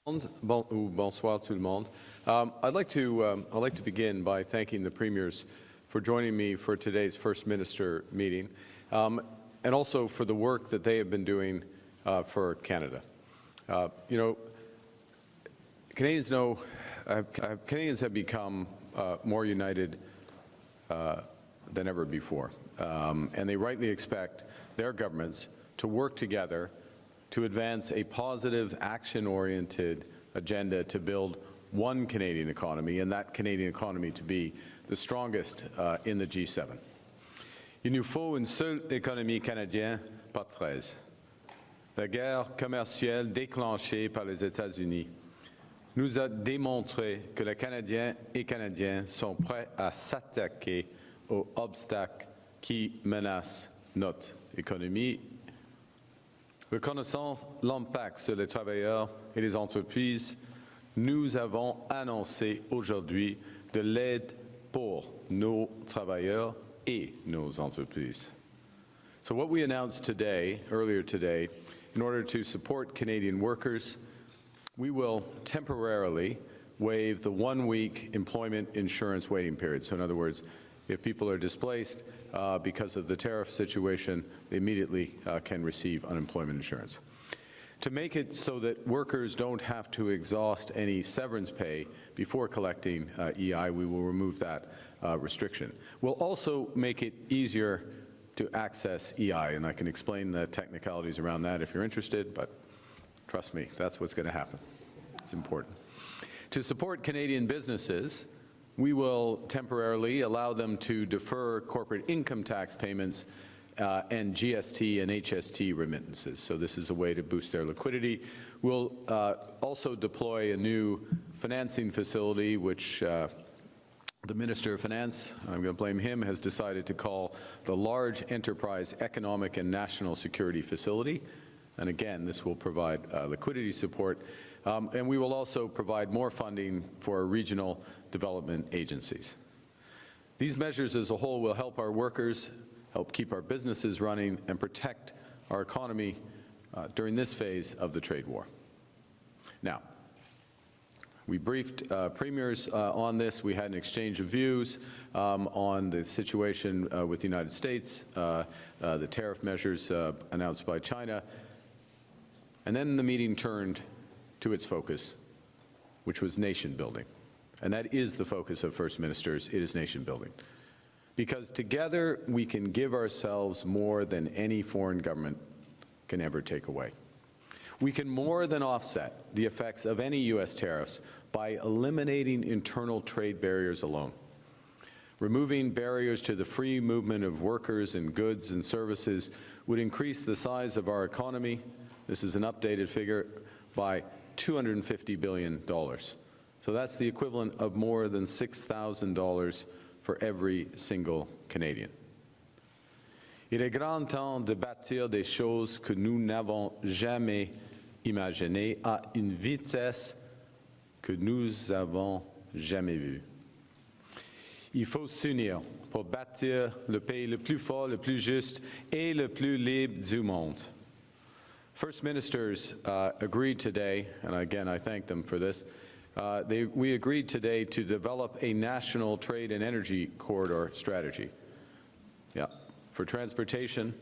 Bonsoir tout le monde. I'd like to begin by thanking the premiers for joining me for today's First Minister meeting, and also for the work that they have been doing for Canada. Canadians have become more united than ever before, and they rightly expect their governments to work together to advance a positive, action-oriented agenda to build one Canadian economy, and that Canadian economy to be the strongest in the G7. Il nous faut une seule économie canadienne, pas 13. La guerre commerciale déclenchée par les États-Unis nous a démontré que les Canadiens et Canadiennes sont prêts à s'attaquer aux obstacles qui menacent notre économie. Reconnaissant l'impact sur les travailleurs et les entreprises, nous avons annoncé aujourd'hui de l'aide pour nos travailleurs et nos entreprises. So what we announced today, earlier today, in order to support Canadian workers, we will temporarily waive the one-week employment insurance waiting period. So in other words, if people are displaced because of the tariff situation, they immediately can receive unemployment insurance. To make it so that workers don't have to exhaust any severance pay before collecting EI, we will remove that restriction. We'll also make it easier to access EI, and I can explain the technicalities around that if you're interested, but trust me, that's what's going to happen. It's important. To support Canadian businesses, we will temporarily allow them to defer corporate income tax payments and GST and HST remittances. So this is a way to boost their liquidity. We'll also deploy a new financing facility, which the Minister of Finance, I'm going to blame him, has decided to call the Large Enterprise Economic and National Security Facility. And again, this will provide liquidity support. And we will also provide more funding for regional development agencies. These measures as a whole will help our workers, help keep our businesses running, and protect our economy during this phase of the trade war. Now, we briefed premiers on this. We had an exchange of views on the situation with the United States, the tariff measures announced by China, and then the meeting turned to its focus, which was nation building. And that is the focus of First Ministers. It is nation building. Because together we can give ourselves more than any foreign government can ever take away. We can more than offset the effects of any U.S. tariffs by eliminating internal trade barriers alone. Removing barriers to the free movement of workers and goods and services would increase the size of our economy. This is an updated figure by $250 billion. So that's the equivalent of more than $6,000 for every single Canadian. Il est grand temps de bâtir des choses que nous n'avons jamais imaginées à une vitesse que nous avons jamais vue. Il faut s'unir pour bâtir le pays le plus fort, le plus juste et le plus libre du monde. First Ministers agreed today, and again I thank them for this, we agreed today to develop a national trade and energy corridor strategy. Yeah, for transportation,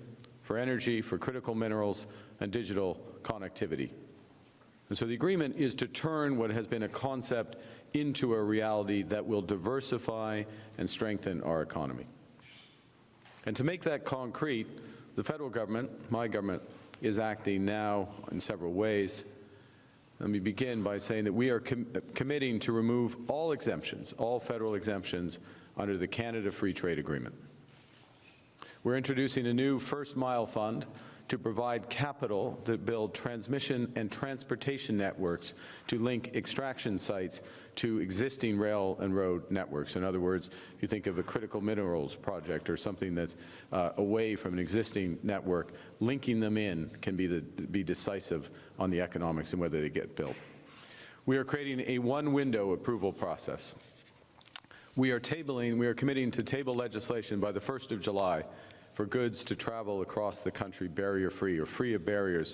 for energy, for critical minerals, and digital connectivity. And so the agreement is to turn what has been a concept into a reality that will diversify and strengthen our economy. And to make that concrete, the federal government, my government, is acting now in several ways. Let me begin by saying that we are committing to remove all exemptions, all federal exemptions, under the Canada Free Trade Agreement. We're introducing a new First Mile Fund to provide capital to build transmission and transportation networks to link extraction sites to existing rail and road networks. In other words, if you think of a critical minerals project or something that's away from an existing network, linking them in can be decisive on the economics and whether they get built. We are creating a one-window approval process. We are committing to table legislation by the 1st of July for goods to travel across the country barrier-free or free of barriers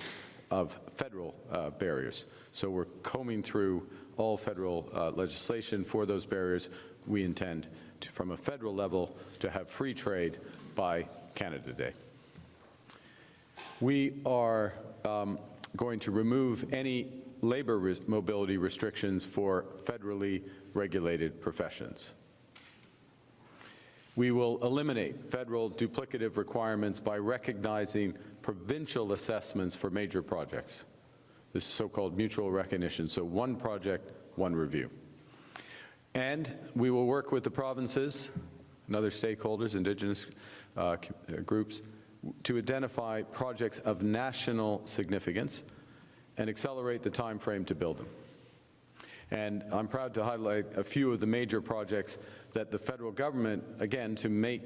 of federal barriers. So we're combing through all federal legislation for those barriers. We intend to, from a federal level, to have free trade by Canada Day. We are going to remove any labor mobility restrictions for federally regulated professions. We will eliminate federal duplicative requirements by recognizing provincial assessments for major projects. This is so-called mutual recognition, so one project, one review. And we will work with the provinces and other stakeholders, Indigenous groups, to identify projects of national significance and accelerate the time frame to build them. And I'm proud to highlight a few of the major projects that the federal government, again, to make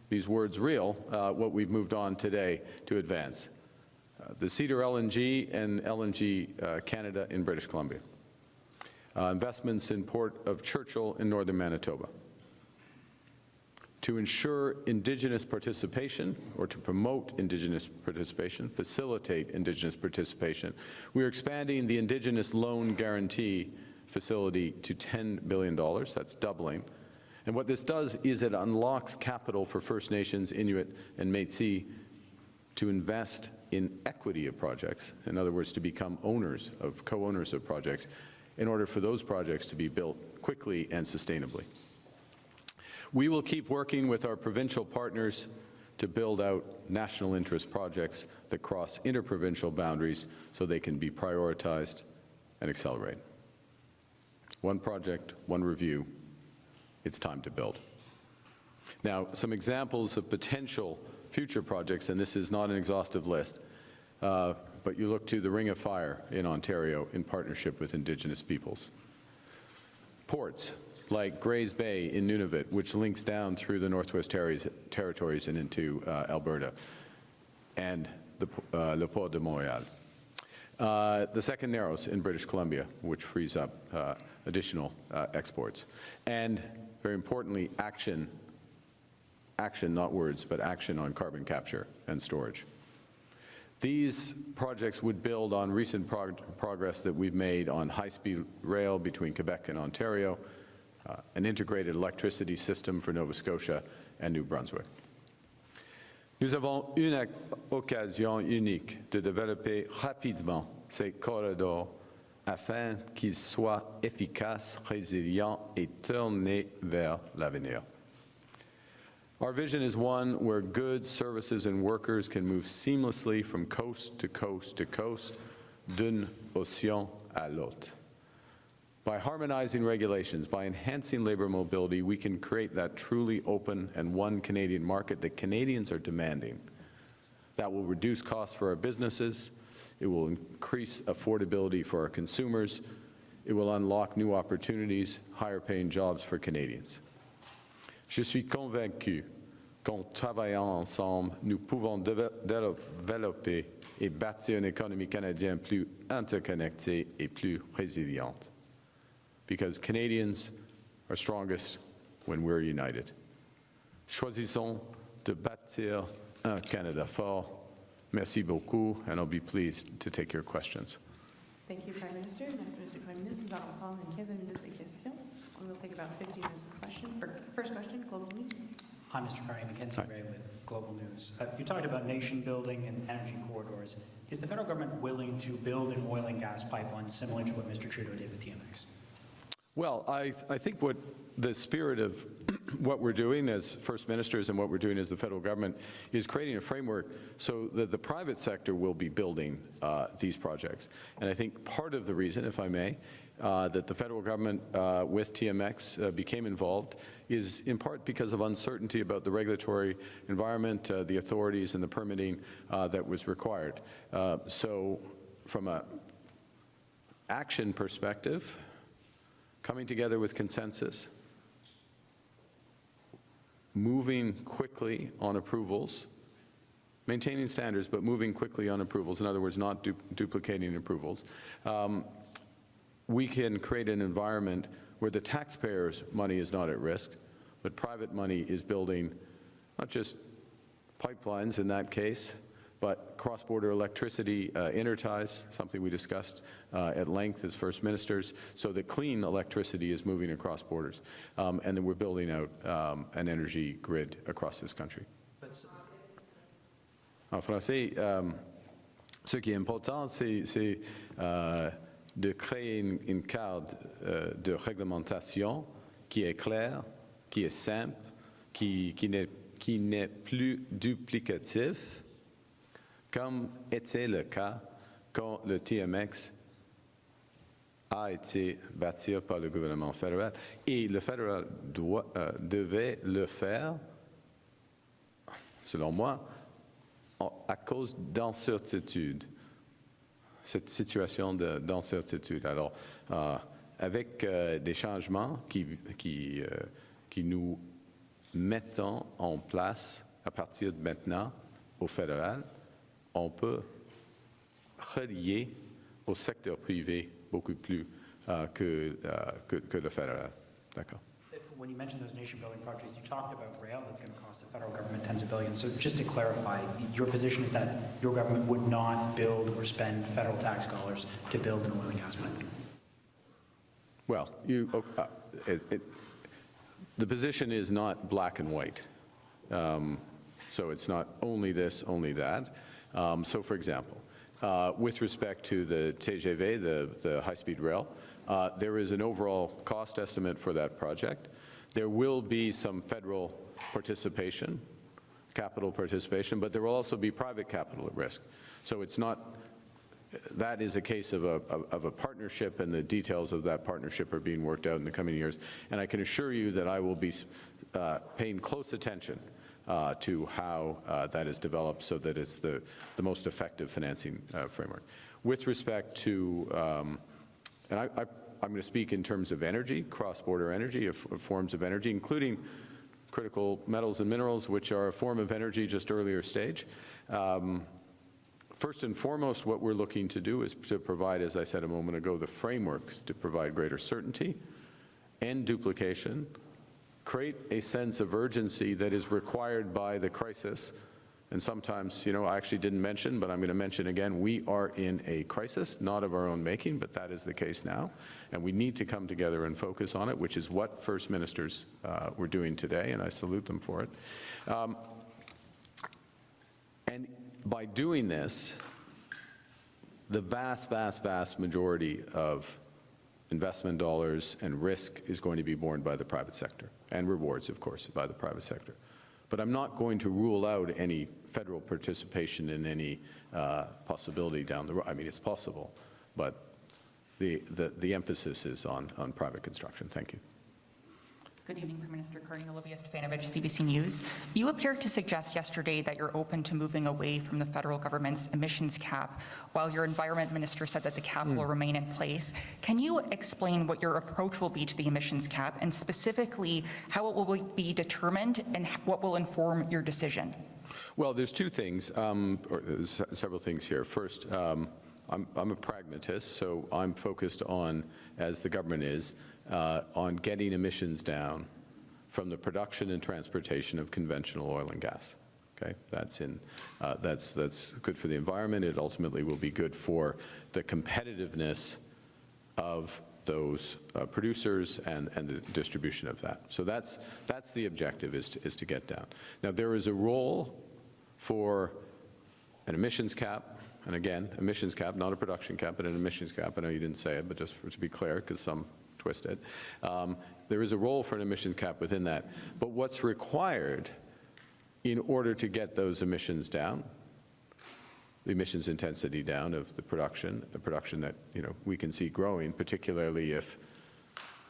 these words real, what we've moved on today to advance. The Cedar LNG and LNG Canada in British Columbia. Investments in Port of Churchill in northern Manitoba. To ensure Indigenous participation, or to promote Indigenous participation, facilitate Indigenous participation, we are expanding the Indigenous Loan Guarantee Facility to $10 billion, that's doubling. And what this does is it unlocks capital for First Nations, Inuit, and Métis to invest in equity of projects, in other words, to become owners of, co-owners of projects, in order for those projects to be built quickly and sustainably. We will keep working with our provincial partners to build out national interest projects that cross interprovincial boundaries so they can be prioritized and accelerated. One project, one review, it's time to build. Now, some examples of potential future projects, and this is not an exhaustive list, but you look to the Ring of Fire in Ontario in partnership with Indigenous peoples. Ports like Grays Bay in Nunavut, which links down through the Northwest Territories and into Alberta, and Le Port de Montréal. The Second Narrows in British Columbia, which frees up additional exports. And very importantly, action, not words, but action on carbon capture and storage. These projects would build on recent progress that we've made on high-speed rail between Quebec and Ontario, an integrated electricity system for Nova Scotia and New Brunswick. Nous avons une occasion unique de développer rapidement ces corridors afin qu'ils soient efficaces, résilients et tournés vers l'avenir. Our vision is one where goods, services, and workers can move seamlessly from coast to coast to coast, d'un océan à l'autre. By harmonizing regulations, by enhancing labor mobility, we can create that truly open and one Canadian market that Canadians are demanding. That will reduce costs for our businesses, it will increase affordability for our consumers, it will unlock new opportunities, higher paying jobs for Canadians. Je suis convaincu qu'en travaillant ensemble, nous pouvons développer et bâtir une économie canadienne plus interconnectée et plus résiliente. Because Canadians are strongest when we're united. Choisissons de bâtir un Canada fort. Merci beaucoup, and I'll be pleased to take your questions. Thank you, Prime Minister. Merci, Mr. Premier ministre. Nous allons prendre une quinzaine de minutes de questions. We will take about 15 minutes of question. First question, Global News. Hi, Mr. Carney. Mackenzie Gray with Global News. You talked about nation building and energy corridors. Is the federal government willing to build an oil and gas pipeline similar to what Mr. Trudeau did with TMX? Well, I think what the spirit of what we're doing as First Ministers and what we're doing as the federal government is creating a framework so that the private sector will be building these projects. And I think part of the reason, if I may, that the federal government with TMX became involved is in part because of uncertainty about the regulatory environment, the authorities and the permitting that was required. So from an action perspective, coming together with consensus, moving quickly on approvals, maintaining standards, but moving quickly on approvals, in other words, not duplicating approvals, we can create an environment where the taxpayers' money is not at risk, but private money is building not just pipelines in that case, but cross-border electricity interties, something we discussed at length as First Ministers, so that clean electricity is moving across borders. And then we're building out an energy grid across this country. En français, ce qui est important, c'est de créer une cadre de réglementation qui est claire, qui est simple, qui n'est plus duplicatif, comme était le cas quand le TMX a été bâti par le gouvernement fédéral. Et le fédéral devait le faire, selon moi, à cause d'incertitude, cette situation d'incertitude. Alors, avec des changements qui nous mettons en place à partir de maintenant au fédéral, on peut relier au secteur privé beaucoup plus que le fédéral. D'accord. When you mentioned those nation-building projects, you talked about rail that's going to cost the federal government tens of billions. So just to clarify, your position is that your government would not build or spend federal tax dollars to build an oil and gas pipe? Well, the position is not black and white. So it's not only this, only that. So for example, with respect to the TGV, the high-speed rail, there is an overall cost estimate for that project. There will be some federal participation, capital participation, but there will also be private capital at risk. So it's not, that is a case of a partnership, and the details of that partnership are being worked out in the coming years. And I can assure you that I will be paying close attention to how that is developed so that it's the most effective financing framework. With respect to, and I'm going to speak in terms of energy, cross-border energy, of forms of energy, including critical metals and minerals, which are a form of energy just earlier stage. First and foremost, what we're looking to do is to provide, as I said a moment ago, the frameworks to provide greater certainty and duplication, create a sense of urgency that is required by the crisis. And sometimes, I actually didn't mention, but I'm going to mention again, we are in a crisis, not of our own making, but that is the case now. And we need to come together and focus on it, which is what First Ministers were doing today, and I salute them for it. And by doing this, the vast, vast, vast majority of investment dollars and risk is going to be borne by the private sector, and rewards, of course, by the private sector. But I'm not going to rule out any federal participation in any possibility down the road. I mean, it's possible, but the emphasis is on private construction. Thank you. Good evening, Prime Minister Carney. Olivia Stefanovich, CBC News. You appeared to suggest yesterday that you're open to moving away from the federal government's emissions cap, while your environment minister said that the cap will remain in place. Can you explain what your approach will be to the emissions cap, and specifically how it will be determined and what will inform your decision? Well, there's two things, or there's several things here. First, I'm a pragmatist, so I'm focused on, as the government is, on getting emissions down from the production and transportation of conventional oil and gas. Okay, that's good for the environment. It ultimately will be good for the competitiveness of those producers and the distribution of that. So that's the objective, is to get down. Now, there is a role for an emissions cap. And again, emissions cap, not a production cap, but an emissions cap. I know you didn't say it, but just to be clear, because some twist it. There is a role for an emissions cap within that. But what's required in order to get those emissions down, the emissions intensity down of the production that we can see growing, particularly if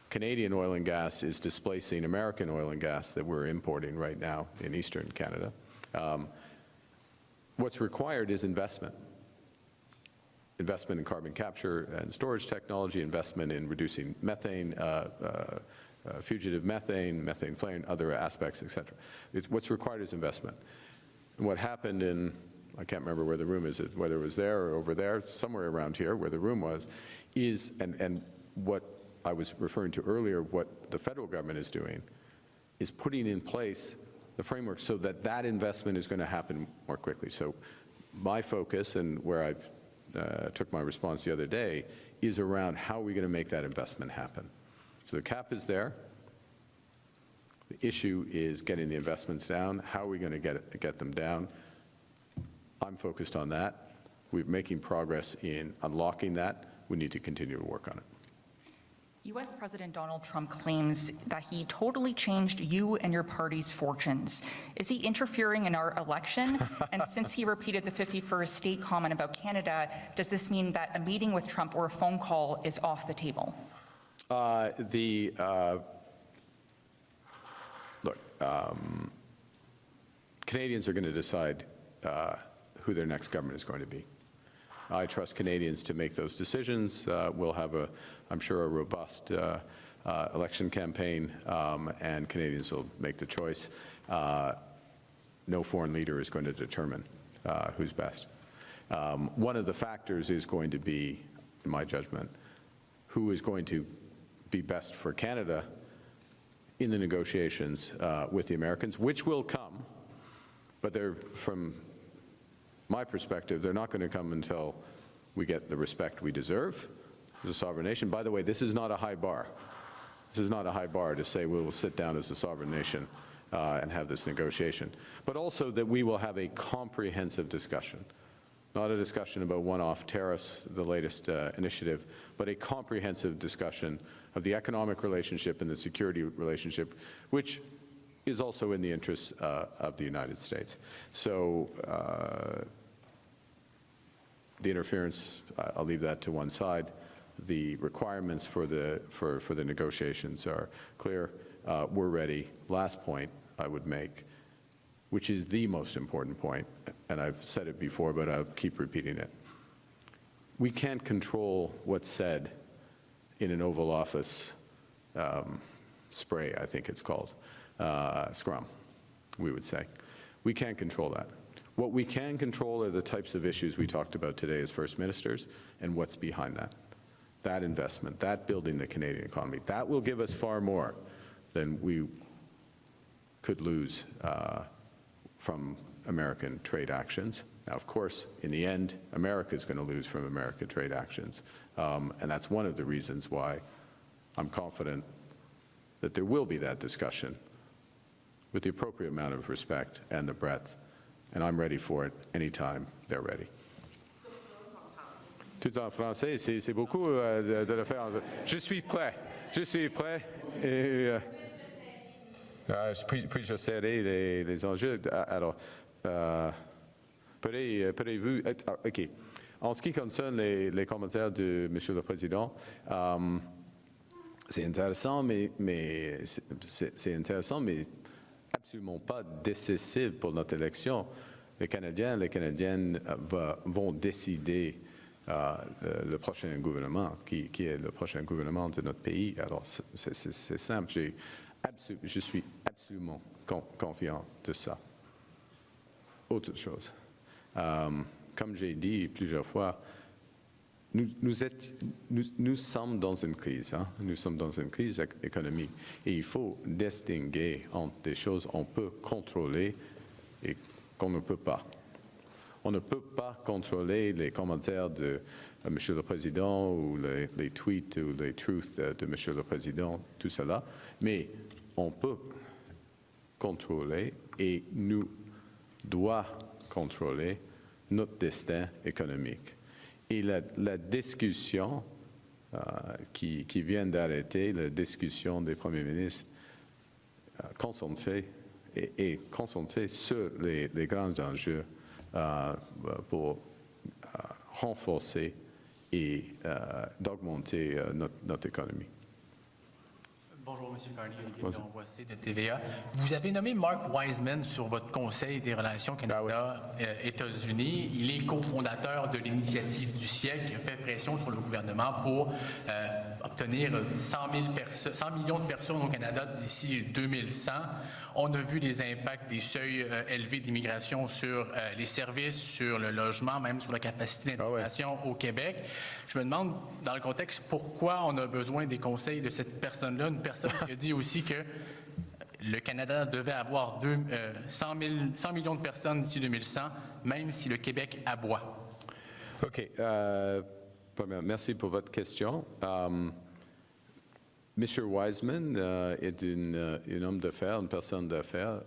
Canadian oil and gas is displacing American oil and gas that we're importing right now in eastern Canada. What's required is investment. Investment in carbon capture and storage technology, investment in reducing methane, fugitive methane, methane flame, other aspects, et cetera. What's required is investment. And what happened in, I can't remember where the room is, whether it was there or over there, somewhere around here where the room was, is, and what I was referring to earlier, what the federal government is doing, is putting in place the framework so that that investment is going to happen more quickly. So my focus and where I took my response the other day is around how are we going to make that investment happen. So the cap is there. The issue is getting the investments down. How are we going to get them down? I'm focused on that. We're making progress in unlocking that. We need to continue to work on it. U.S. President Donald Trump claims that he totally changed you and your party's fortunes. Is he interfering in our election? And since he repeated the 51st state comment about Canada, does this mean that a meeting with Trump or a phone call is off the table? Canadians are going to decide who their next government is going to be. I trust Canadians to make those decisions. We'll have, I'm sure, a robust election campaign, and Canadians will make the choice. No foreign leader is going to determine who's best. One of the factors is going to be, in my judgment, who is going to be best for Canada in the negotiations with the Americans, which will come, but they're, from my perspective, they're not going to come until we get the respect we deserve as a sovereign nation. By the way, this is not a high bar. This is not a high bar to say we will sit down as a sovereign nation and have this negotiation, but also that we will have a comprehensive discussion, not a discussion about one-off tariffs, the latest initiative, but a comprehensive discussion of the economic relationship and the security relationship, which is also in the interests of the United States. So the interference, I'll leave that to one side. The requirements for the negotiations are clear. We're ready. Last point I would make, which is the most important point, and I've said it before, but I'll keep repeating it. We can't control what's said in an Oval Office spray, I think it's called. Scrum, we would say. We can't control that. What we can control are the types of issues we talked about today as First Ministers and what's behind that. That investment, that building the Canadian economy, that will give us far more than we could lose from American trade actions. Now, of course, in the end, America is going to lose from American trade actions. And that's one of the reasons why I'm confident that there will be that discussion with the appropriate amount of respect and the breadth, and I'm ready for it anytime they're ready. Tout en français, c'est beaucoup de le faire. Je suis prêt. Et puis je serai les enjeux. Alors, pourriez-vous... OK. En ce qui concerne les commentaires de M. le Président, c'est intéressant, mais absolument pas décisif pour notre élection. Les Canadiens, les Canadiennes vont décider le prochain gouvernement, qui est le prochain gouvernement de notre pays. Alors, c'est simple. Je suis absolument confiant de ça. Autre chose. Comme j'ai dit plusieurs fois, nous sommes dans une crise. Nous sommes dans une crise économique. Et il faut distinguer entre des choses qu'on peut contrôler et qu'on ne peut pas. On ne peut pas contrôler les commentaires de M. le Président ou les tweets ou les truths de M. le Président, tout cela, mais on peut contrôler et nous doit contrôler notre destin économique. Et la discussion qui vient d'arrêter, la discussion des premiers ministres concentrée sur les grands enjeux pour renforcer et d'augmenter notre économie. Bonjour, M. Carney, Olivier Boissé de TVA. Vous avez nommé Mark Wiseman sur votre Conseil des relations Canada-États-Unis. Il est cofondateur de l'initiative du siècle qui a fait pression sur le gouvernement pour obtenir 100 millions de personnes au Canada d'ici 2100. On a vu les impacts des seuils élevés d'immigration sur les services, sur le logement, même sur la capacité d'intégration au Québec. Je me demande, dans le contexte, pourquoi on a besoin des conseils de cette personne-là, une personne qui a dit aussi que le Canada devait avoir 100 millions de personnes d'ici 2100, même si le Québec aboie. OK. Merci pour votre question. M. Wiseman est un homme d'affaires, une personne d'affaires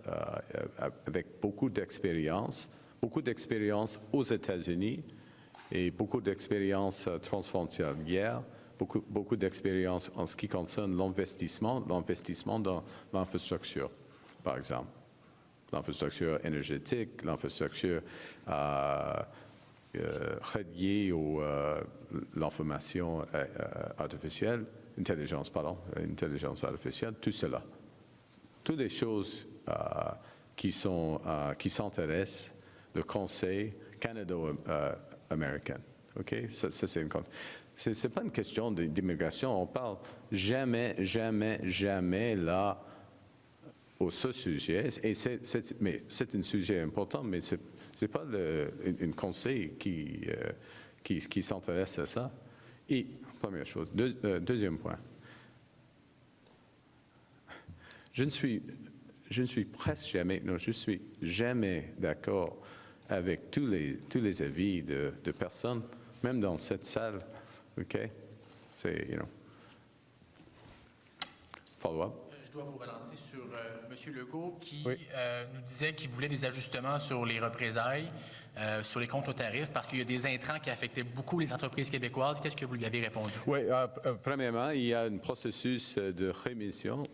avec beaucoup d'expérience aux États-Unis et beaucoup d'expérience transfrontalière, beaucoup d'expérience en ce qui concerne l'investissement dans l'infrastructure, par exemple. L'infrastructure énergétique, l'infrastructure reliée à l'information artificielle, intelligence artificielle, tout cela. Toutes les choses qui s'intéressent le Conseil canado-américain. OK? Ça c'est une... C'est pas une question d'immigration. On parle jamais là au ce sujet. Et c'est un sujet important, mais c'est pas un conseil qui s'intéresse à ça. Et première chose. Deuxième point. Je ne suis presque jamais, non, je suis jamais d'accord avec tous les avis de personnes, même dans cette salle. OK? C'est, follow-up. Je dois vous relancer sur M. Legault qui nous disait qu'il voulait des ajustements sur les représailles, sur les comptes aux tarifs, parce qu'il y a des intrants qui affectaient beaucoup les entreprises québécoises. Qu'est-ce que vous lui avez répondu? Oui, premièrement, il y a un processus de rémission,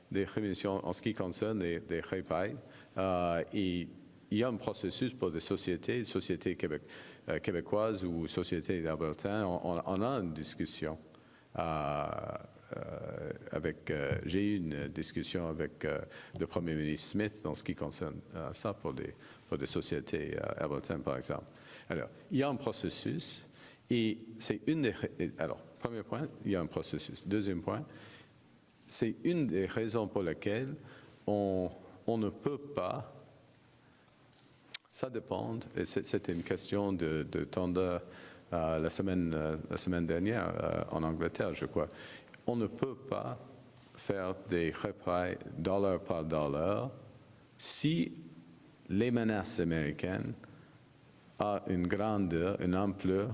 des rémissions en ce qui concerne des représailles. Et il y a un processus pour des sociétés québécoises ou sociétés d'Albertains. On a une discussion j'ai eu une discussion avec le premier ministre Smith en ce qui concerne ça pour des sociétés albertaines, par exemple. Alors, il y a un processus et c'est une des... Alors, premier point, il y a un processus. Deuxième point, c'est une des raisons pour lesquelles on ne peut pas... Ça dépend, et c'était une question de Tonda la semaine dernière en Angleterre, je crois. On ne peut pas faire des repris dollar par dollar si les menaces américaines ont une grandeur, une ampleur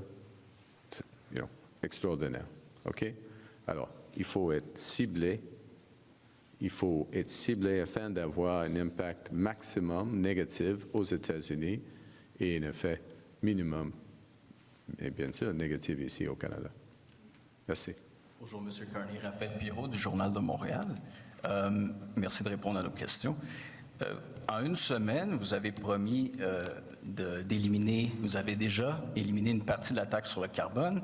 extraordinaire. OK? Alors, il faut être ciblé. Il faut être ciblé afin d'avoir un impact maximum négatif aux États-Unis et un effet minimum, et bien sûr négatif ici au Canada. Merci. Bonjour, M. Carney. Raphaël Pirot du Journal de Montréal. Merci de répondre à nos questions. En une semaine, vous avez promis vous avez déjà éliminé une partie de la taxe sur le carbone.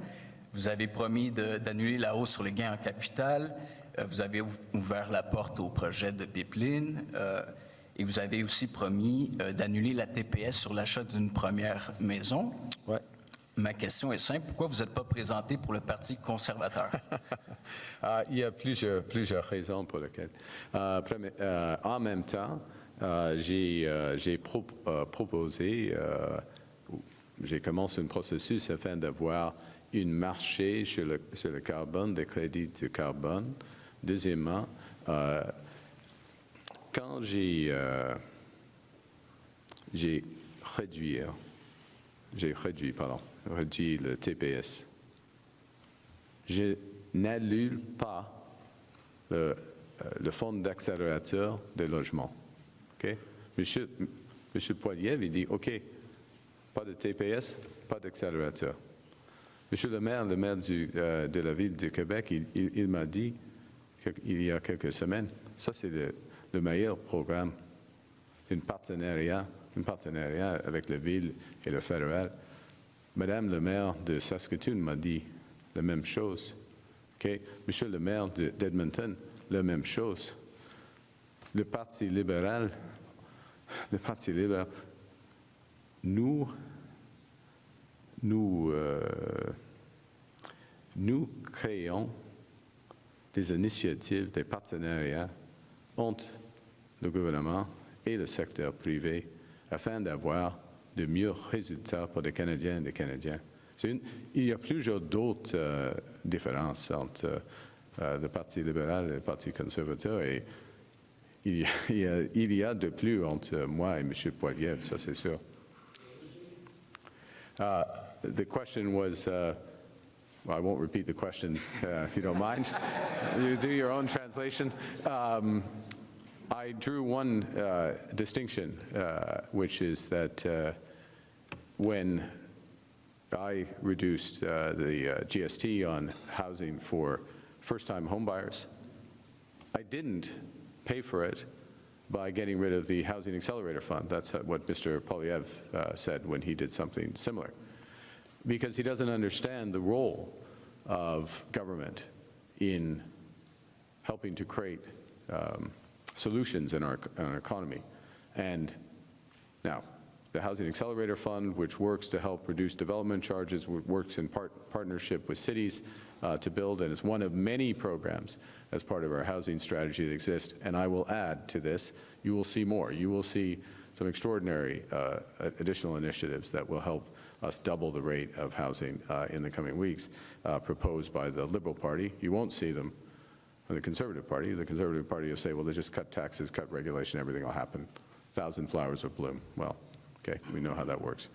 Vous avez promis d'annuler la hausse sur les gains en capital. Vous avez ouvert la porte au projet de pipeline. Et vous avez aussi promis d'annuler la TPS sur l'achat d'une première maison. Ouais. Ma question est simple. Pourquoi vous n'êtes pas présenté pour le Parti conservateur? Il y a plusieurs raisons pour lesquelles. En même temps, j'ai proposé, j'ai commencé un processus afin d'avoir un marché sur le carbone, des crédits de carbone. Deuxièmement, quand j'ai réduit le TPS. Je n'annule pas le fonds d'accélérateur des logements. OK? Monsieur Poilievre, il dit, OK, pas de TPS, pas d'accélérateur. Monsieur le maire de la Ville de Québec, il m'a dit, il y a quelques semaines, ça c'est le meilleur programme. C'est un partenariat avec la Ville et le fédéral. Madame le maire de Saskatoon m'a dit la même chose. Okay? Monsieur le maire d'Edmonton, la même chose. Le Parti libéral, nous créons des initiatives, des partenariats entre le gouvernement et le secteur privé afin d'avoir de meilleurs résultats pour les Canadiens et les Canadiens. Il y a plusieurs d'autres différences entre le Parti libéral et le Parti conservateur et il y a de plus entre moi et M. Poilievre, ça c'est sûr. The question was, well, I won't repeat the question if you don't mind. You do your own translation. I drew one distinction, which is that when I reduced the GST on housing for first-time homebuyers, I didn't pay for it by getting rid of the Housing Accelerator Fund. That's what Mr. Poilievre said when he did something similar. Because he doesn't understand the role of government in helping to create solutions in our economy. And now, the Housing Accelerator Fund, which works to help reduce development charges, works in partnership with cities to build, and is one of many programs as part of our housing strategy that exists. And I will add to this, you will see more. You will see some extraordinary additional initiatives that will help us double the rate of housing in the coming weeks, proposed by the Liberal Party. You won't see them on the Conservative Party. The Conservative Party will say, well, they just cut taxes, cut regulation, everything will happen. 1,000 flowers will bloom. Well, okay, we know how that works.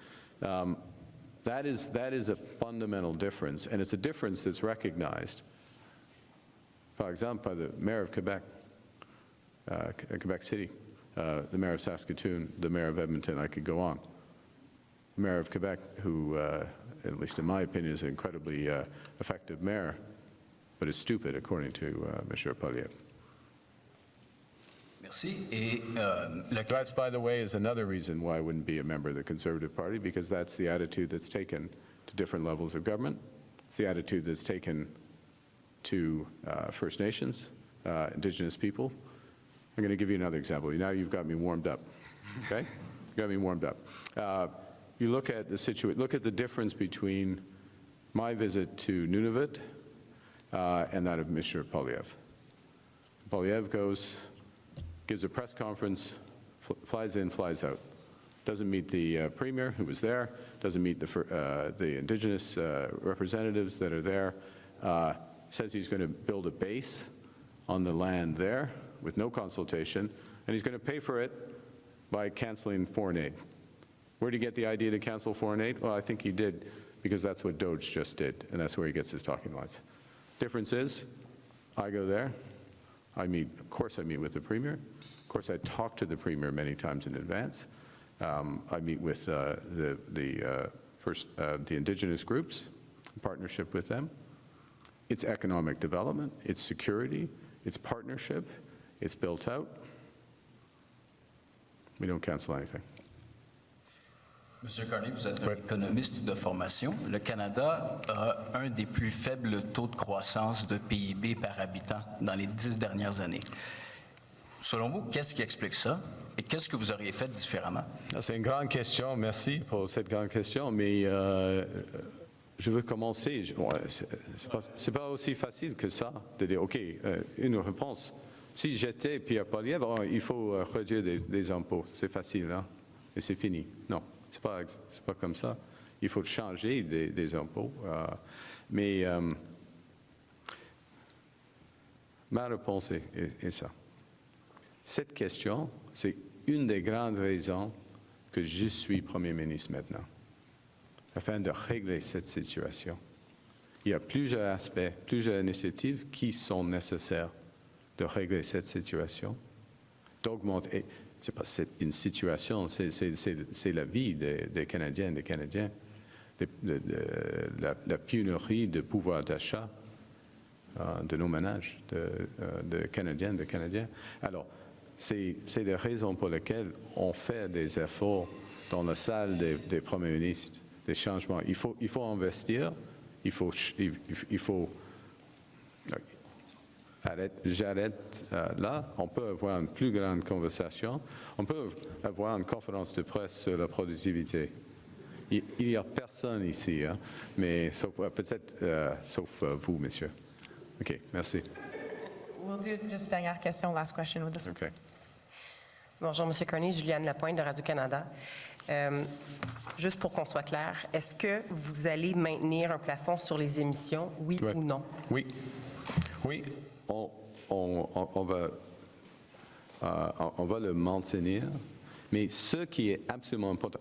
That is a fundamental difference, and it's a difference that's recognized, for example, by the mayor of Quebec, Quebec City, the mayor of Saskatoon, the mayor of Edmonton, I could go on. The mayor of Quebec, who, at least in my opinion, is an incredibly effective mayor, but is stupid, according to Mr. Poilievre. Merci. Et That's, by the way, is another reason why I wouldn't be a member of the Conservative Party, because that's the attitude that's taken to different levels of government. It's the attitude that's taken to First Nations, Indigenous people. I'm going to give you another example. Now you've got me warmed up, okay? You got me warmed up. You look at the situation, look at the difference between my visit to Nunavut and that of Mr. Poilievre. Poilievre goes, gives a press conference, flies in, flies out. Doesn't meet the premier who was there, doesn't meet the Indigenous representatives that are there, says he's going to build a base on the land there with no consultation, and he's going to pay for it by canceling foreign aid. Where did he get the idea to cancel foreign aid? Well, I think he did because that's what Doge just did, and that's where he gets his talking points. Difference is, I go there, of course I meet with the premier. Of course I talk to the premier many times in advance. I meet with the Indigenous groups, in partnership with them. It's economic development, it's security, it's partnership, it's built out. We don't cancel anything. Monsieur Carney, vous êtes un économiste de formation. Le Canada a un des plus faibles taux de croissance de PIB par habitant dans les 10 dernières années. Selon vous, qu'est-ce qui explique ça et qu'est-ce que vous auriez fait différemment? C'est une grande question, merci pour cette grande question, mais je veux commencer. C'est pas aussi facile que ça de dire, OK, une réponse. Si j'étais Pierre Poilievre, il faut réduire des impôts. C'est facile, hein? Et c'est fini. Non. C'est pas comme ça. Il faut changer des impôts. Mais ma réponse est ça. Cette question, c'est une des grandes raisons que je suis Premier ministre maintenant, afin de régler cette situation. Il y a plusieurs aspects, plusieurs initiatives qui sont nécessaires de régler cette situation, d'augmenter. C'est pas une situation, c'est la vie des Canadiens et des Canadiens, la pénurie de pouvoir d'achat de nos ménages, de Canadiennes, de Canadiens. Alors, c'est les raisons pour lesquelles on fait des efforts dans la salle des premiers ministres, des changements. Il faut investir, il faut j'arrête là. On peut avoir une plus grande conversation. On peut avoir une conférence de presse sur la productivité. Il n'y a personne ici, hein, mais peut-être sauf vous, monsieur. OK, merci. We'll do just dernière question, last question with this. OK. Bonjour, M. Carney, Juliane Lapointe de Radio-Canada. Juste pour qu'on soit clair, est-ce que vous allez maintenir un plafond sur les émissions, oui ou non? Oui. Oui. On va. on va le maintenir. Mais ce qui est absolument important,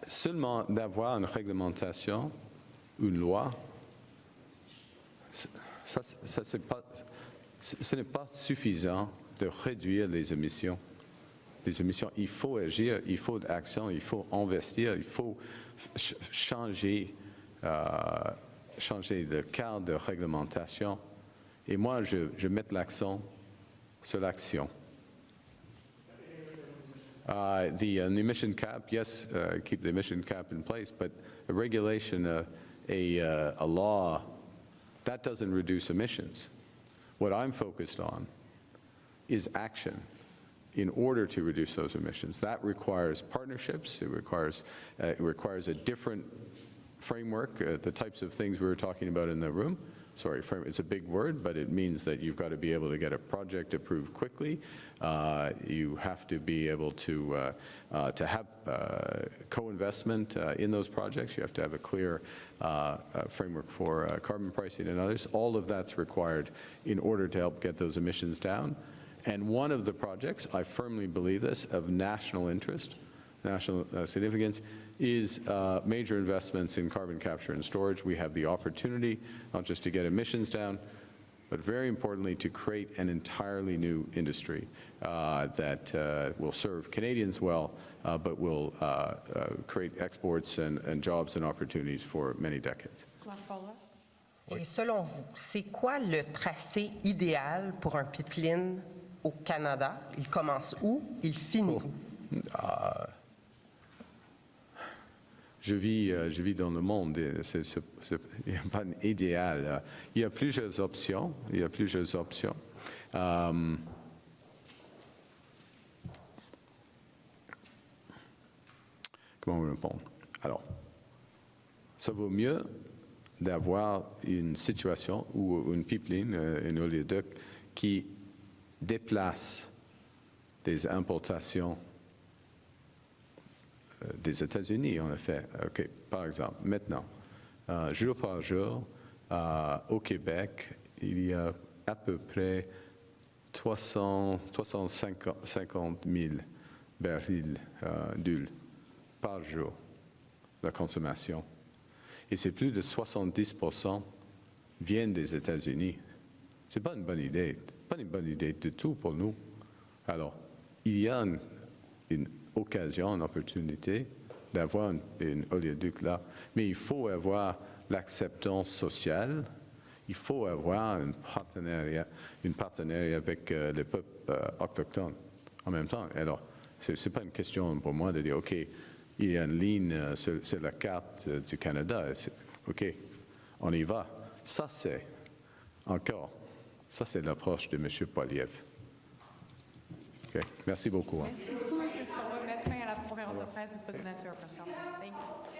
seulement d'avoir une réglementation, une loi, ce n'est pas suffisant de réduire les émissions. Les émissions, il faut agir, il faut de l'action, il faut investir, il faut changer le cadre de réglementation. Et moi, je mets l'accent sur l'action. The emission cap, yes, keep the emission cap in place, but a regulation, a law, that doesn't reduce emissions. What I'm focused on is action in order to reduce those emissions. That requires partnerships. It requires a different framework, the types of things we were talking about in the room. Sorry, it's a big word, but it means that you've got to be able to get a project approved quickly. You have to be able to have co-investment in those projects. You have to have a clear framework for carbon pricing and others. All of that's required in order to help get those emissions down. And one of the projects, I firmly believe this, of national interest, national significance, is major investments in carbon capture and storage. We have the opportunity not just to get emissions down, but very importantly to create an entirely new industry that will serve Canadians well, but will create exports and jobs and opportunities for many decades. Last follow-up. Et selon vous, c'est quoi le tracé idéal pour un pipeline au Canada? Il commence où? Il finit où? Je vis dans le monde, il n'y a pas d'idéal. Il y a plusieurs options. Comment répondre? Alors, ça vaut mieux d'avoir une situation ou une pipeline, un oléoduc, qui déplace des importations des États-Unis, en effet. OK, par exemple, maintenant, jour par jour, au Québec, il y a à peu près 350 000 barils d'huile par jour, la consommation. Et c'est plus de 70% viennent des États-Unis. Ce n'est pas une bonne idée. Pas une bonne idée du tout pour nous. Alors, il y a une occasion, une opportunité d'avoir un oléoduc là. Mais il faut avoir l'acceptance sociale, il faut avoir un partenariat avec les peuples autochtones en même temps. Alors, ce n'est pas une question pour moi de dire, OK, il y a une ligne sur la carte du Canada, OK, on y va. Ça, c'est l'approche de M. Poilievre. OK, merci beaucoup. Merci beaucoup. C'est ce qu'on va mettre fin à la conférence de presse. It's supposed to enter our press conference. Thank you.